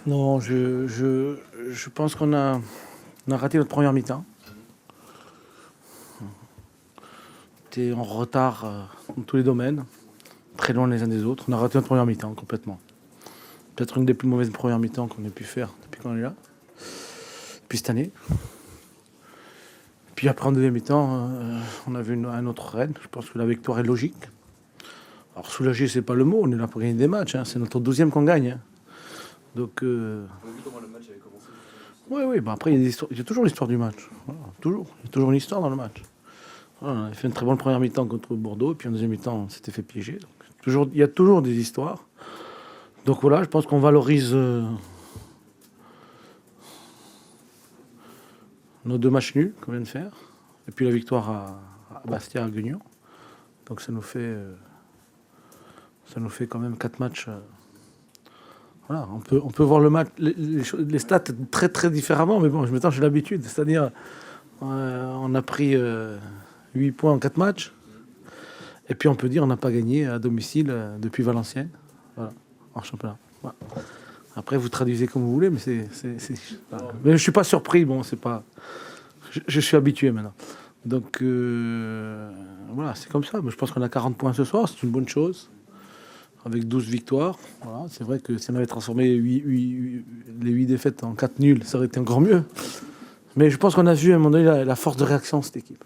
Non, je pense qu'on a raté notre première mi-temps. On était en retard dans tous les domaines, très loin les uns des autres. On a raté notre première mi-temps complètement. Peut-être une des plus mauvaises premières mi-temps qu'on ait pu faire depuis qu'on est là, depuis cette année. Puis après en deuxième mi-temps, on a vu un autre raid. Je pense que la victoire est logique. Alors soulagé, c'est pas le mot, on est là pour gagner des matchs. Hein. C'est notre 12e qu'on gagne. Hein. Donc, On a vu comment le match avait commencé. oui, bah après, il y a toujours l'histoire du match. Voilà, toujours. Il y a toujours une histoire dans le match. Voilà, on a fait une très bonne première mi-temps contre Bordeaux, et puis en deuxième mi-temps, on s'était fait piéger. Donc, il y a toujours des histoires. Donc voilà, je pense qu'on valorise nos 2 matchs nuls qu'on vient de faire, et puis la victoire à Bastia, à Guignon. Donc ça nous fait quand même 4 matchs. Voilà, on peut voir le match, les stats très très différemment, mais bon, maintenant j'ai l'habitude. C'est-à-dire, on a pris 8 points en 4 matchs, et puis on peut dire on n'a pas gagné à domicile depuis Valenciennes, voilà, en championnat. Voilà. Après, vous traduisez comme vous voulez, mais mais je suis pas surpris. Bon, c'est pas, je suis habitué maintenant. Donc voilà, c'est comme ça. Mais je pense qu'on a 40 points ce soir, c'est une bonne chose. Avec 12 victoires. Voilà. C'est vrai que si on avait transformé les 8 défaites en 4 nuls, ça aurait été encore mieux. Mais je pense qu'on a vu à un moment donné la force de réaction de cette équipe.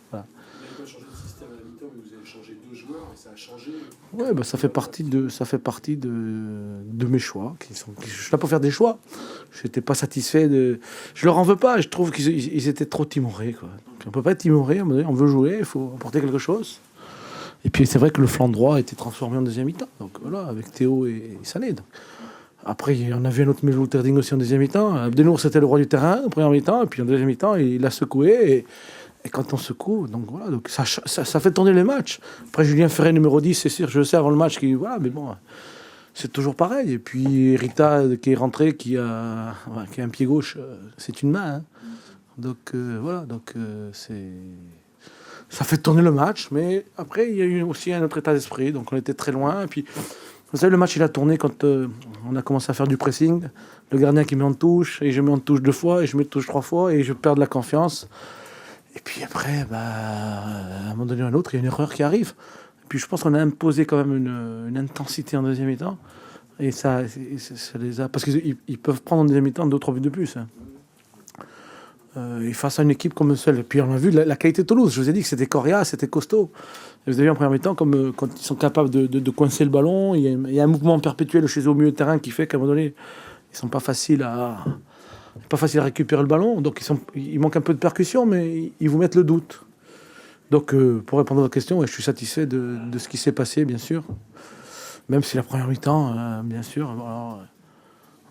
Voilà. Vous n'avez pas changé de système à la mi-temps, mais vous avez changé 2 joueurs et ça a changé. Ouais, bah, ça fait partie de mes choix. Je suis là pour faire des choix. Je n'étais pas satisfait de. Je leur en veux pas. Je trouve qu'ils étaient trop timorés. Quoi. Donc, on peut pas être timoré. À un moment donné, on veut jouer, il faut apporter quelque chose. Et puis c'est vrai que le flanc droit a été transformé en deuxième mi-temps. Donc voilà, avec Théo et Sané. Donc. Après, on a vu un autre Melville Terding aussi en deuxième mi-temps. Abdenour, c'était le roi du terrain en première mi-temps. Et puis en deuxième mi-temps, il a secoué. Et quand on secoue, donc voilà, donc ça fait tourner les matchs. Après, Julien Ferré, numéro 10, c'est sûr, je le sais avant le match, voilà, mais bon, c'est toujours pareil. Et puis Rita, qui est rentré, qui a un pied gauche, c'est une main. Hein. Donc voilà, donc ça fait tourner le match. Mais après, il y a eu aussi un autre état d'esprit. Donc on était très loin. Et puis, vous savez, le match, il a tourné quand on a commencé à faire du pressing. Le gardien qui met en touche, et je mets en touche 2 fois, et je mets en touche 3 fois, et je perds de la confiance. Et puis après, à un moment donné ou à un autre, il y a une erreur qui arrive. Et puis je pense qu'on a imposé quand même une intensité en deuxième mi-temps. Et ça les a... Parce qu'ils peuvent prendre en deuxième mi-temps 2 ou 3 buts de plus. Hein. Et face à une équipe comme celle... Et puis on a vu la qualité de Toulouse. Je vous ai dit que c'était coriace, c'était costaud. Et vous avez vu en première mi-temps, comme quand ils sont capables de coincer le ballon, il y a un mouvement perpétuel chez eux au milieu de terrain qui fait qu'à un moment donné, ils sont pas faciles à récupérer le ballon. Donc ils manquent un peu de percussion, mais ils vous mettent le doute. Donc pour répondre à votre question, je suis satisfait de ce qui s'est passé, bien sûr. Même si la première mi-temps, bien sûr, alors,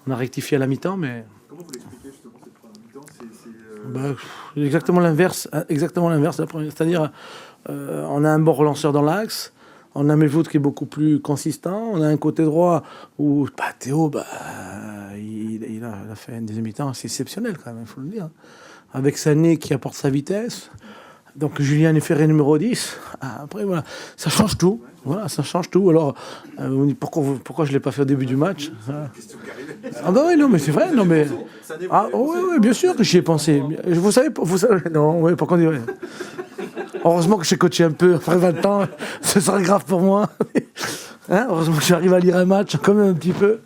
on a rectifié à la mi-temps, mais... Comment vous l'expliquez justement cette première mi-temps exactement l'inverse de la première. C'est-à-dire, on a un bon relanceur dans l'axe, on a Melvoud qui est beaucoup plus consistant, on a un côté droit où Théo, il a fait une deuxième mi-temps assez exceptionnelle quand même, il faut le dire. Avec Sané qui apporte sa vitesse. Donc Julien Ferré numéro 10. Après voilà, ça change tout. Voilà, ça change tout. Alors on dit pourquoi je l'ai pas fait au début du match. Ah bah oui, non mais c'est vrai, non mais oui, bien sûr que j'y ai pensé. Vous savez non, oui, pourquoi on dit ouais. Heureusement que j'ai coaché un peu après 20 ans, ce serait grave pour moi. Hein, heureusement que j'arrive à lire un match quand même un petit peu.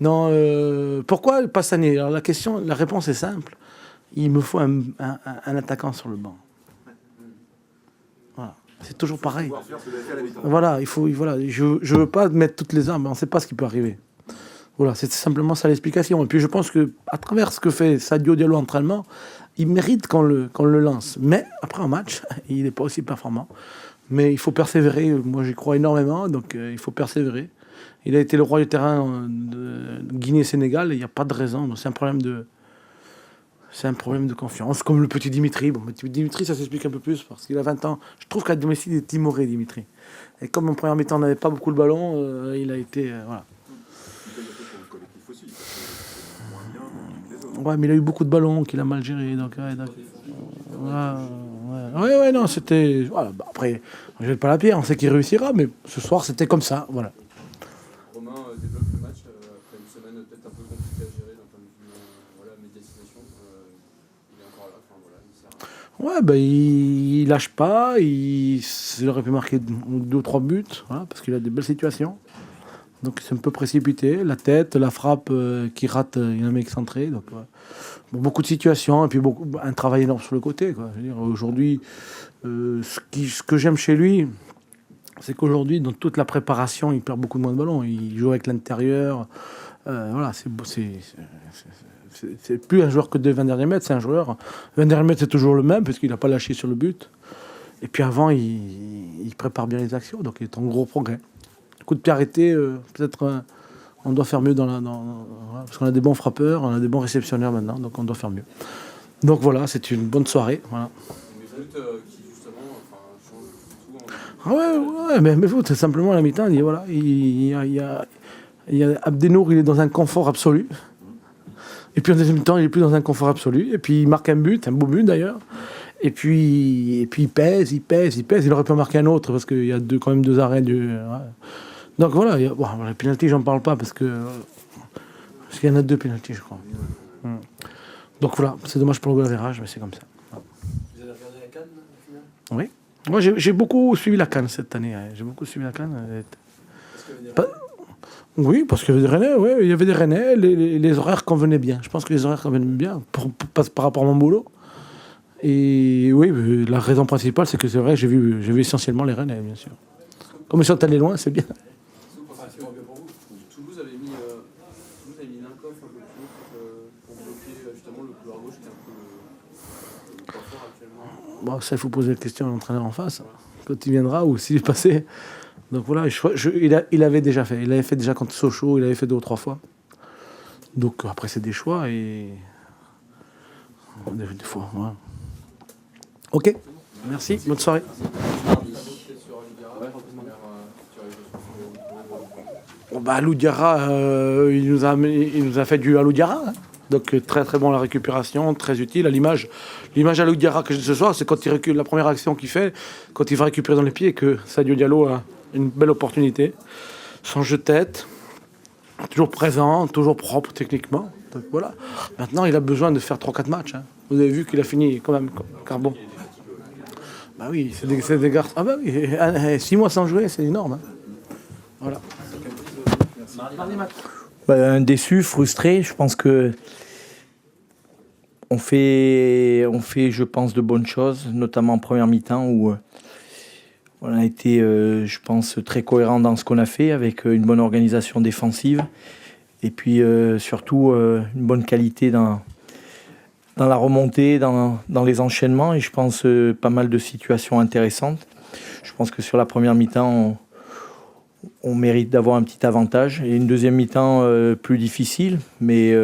Non, pourquoi pas Sané? Alors la réponse est simple. Il me faut un attaquant sur le banc. Voilà. C'est toujours pareil. Voilà, je veux pas mettre toutes les armes, mais on ne sait pas ce qui peut arriver. Voilà, c'est simplement ça l'explication. Et puis je pense que à travers ce que fait Sadio Diallo en entraînement, il mérite qu'on le lance. Mais après un match, il n'est pas aussi performant. Mais il faut persévérer. Moi, j'y crois énormément, donc il faut persévérer. Il a été le roi du terrain de Guinée-Sénégal, il n'y a pas de raison. C'est un problème de confiance, comme le petit Dimitri. Bon, le petit Dimitri, ça s'explique un peu plus, parce qu'il a 20 ans. Je trouve qu'à domicile, il est timoré, Dimitri. Et comme en première mi-temps, on n'avait pas beaucoup le ballon, il a été... voilà. Ouais, mais il a eu beaucoup de ballons qu'il a mal géré. Donc, ouais, Ouais, non, c'était... Voilà, bah, après, on ne jette pas la pierre, on sait qu'il réussira, mais ce soir, c'était comme ça, voilà. Romain développe le match après une semaine peut-être un peu compliquée à gérer d'un point de vue médiatisation. Il est encore là, enfin voilà, il sert à... Ouais, bah, il lâche pas, il aurait pu marquer 2 ou 3 buts, voilà, parce qu'il a des belles situations. Donc c'est un peu précipité, la tête, la frappe qui rate, il y a un mec centré. Donc, ouais. Bon, beaucoup de situations, et puis un travail énorme sur le côté, quoi. Je veux dire, aujourd'hui, ce que j'aime chez lui, c'est qu'aujourd'hui, dans toute la préparation, il perd beaucoup moins de ballons. Il joue avec l'intérieur. Voilà, c'est plus un joueur que de 20 derniers mètres, c'est un joueur. 20 derniers mètres, c'est toujours le même, parce qu'il n'a pas lâché sur le but. Et puis avant, il prépare bien les actions, donc il est en gros progrès. Coup de pied arrêté, peut-être on doit faire mieux voilà, parce qu'on a des bons frappeurs, on a des bons réceptionneurs maintenant, donc on doit faire mieux. Donc voilà, c'est une bonne soirée. Voilà. Mais foot qui justement change tout. Ouais, mais foot, c'est simplement à la mi-temps, voilà, il y a Abdenour, il est dans un confort absolu. Et puis en deuxième temps, il est plus dans un confort absolu. Et puis il marque un but, un beau but d'ailleurs. Et puis il pèse. Il aurait pu en marquer un autre parce qu'il y a quand même 2 arrêts. Ouais. Donc voilà, les pénaltys, j'en parle pas parce qu'il y en a 2 pénaltys, je crois. Donc voilà, c'est dommage pour le goal average, mais c'est comme ça. Vous avez regardé la CAN, la finale ? Oui. Moi, j'ai beaucoup suivi la CAN cette année. J'ai beaucoup suivi la CAN. Oui, parce qu'il y avait des Rennais, oui, il y avait des Rennais, les horaires convenaient bien. Je pense que les horaires convenaient bien par rapport à mon boulot. Et oui, la raison principale, c'est que c'est vrai, j'ai vu essentiellement les Rennais, bien sûr. Comme ils sont allés loin, c'est bien. C'est pas bien pour vous. Toulouse avait mis Linkoff un peu plus haut pour bloquer justement le couloir gauche qui est un peu le point fort actuellement. Bon, ça, il faut poser la question à l'entraîneur en face, quand il viendra ou s'il est passé. Donc voilà, il avait déjà fait. Il avait fait déjà contre Sochaux, il avait fait 2 ou 3 fois. Donc après, c'est des choix et... Des fois, voilà. Ok, merci, bonne soirée. Alou Diarra, il nous a fait du Alou Diarra. Hein. Donc très très bon la récupération, très utile. L'image Alou Diarra que j'ai ce soir, c'est quand il recule, la première action qu'il fait, quand il va récupérer dans les pieds, que Sadio Diallo a une belle opportunité. Son jeu de tête, toujours présent, toujours propre techniquement. Donc voilà. Maintenant, il a besoin de faire 3-4 matchs. Hein. Vous avez vu qu'il a fini quand même, Carbon. Bah oui, c'est des garçons. Ah bah oui, 6 mois sans jouer, c'est énorme. Hein. Voilà. Un déçu, frustré. Je pense que on fait, je pense, de bonnes choses, notamment en première mi-temps où on a été, je pense, très cohérent dans ce qu'on a fait avec une bonne organisation défensive et puis surtout une bonne qualité dans la remontée, dans les enchaînements et je pense pas mal de situations intéressantes. Je pense que sur la première mi-temps, on mérite d'avoir un petit avantage et une deuxième mi-temps plus difficile, mais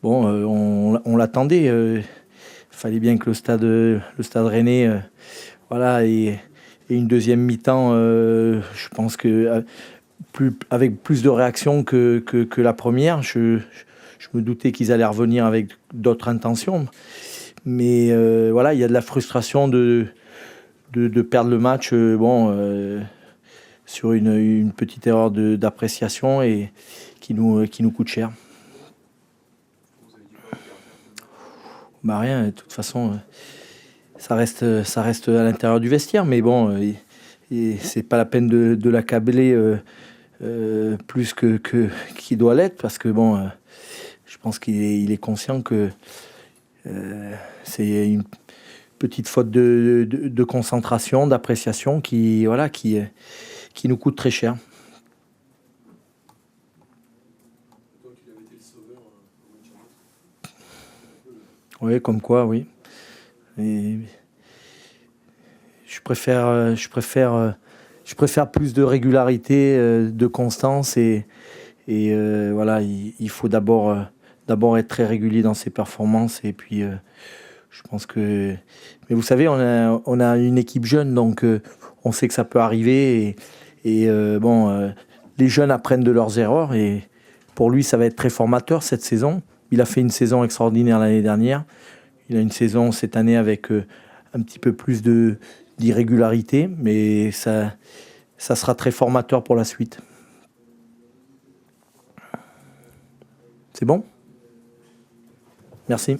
on l'attendait. Il fallait bien que le stade rennais voilà, et une deuxième mi-temps, je pense que avec plus de réactions que la première. Je me doutais qu'ils allaient revenir avec d'autres intentions. Mais voilà, il y a de la frustration de perdre le match sur une petite erreur d'appréciation et qui nous coûte cher. Bah rien, de toute façon, ça reste à l'intérieur du vestiaire, mais bon, c'est pas la peine de l'accabler plus qu'il doit l'être, parce que bon, je pense qu'il est conscient que c'est une petite faute de concentration, d'appréciation qui nous coûte très cher. Oui, comme quoi, oui. Et je préfère plus de régularité, de constance et voilà, il faut d'abord être très régulier dans ses performances et puis je pense que... Mais vous savez, on a une équipe jeune, donc on sait que ça peut arriver et les jeunes apprennent de leurs erreurs et pour lui, ça va être très formateur cette saison. Il a fait une saison extraordinaire l'année dernière. Il a une saison cette année avec un petit peu plus d'irrégularité, mais ça sera très formateur pour la suite. C'est bon ? Merci.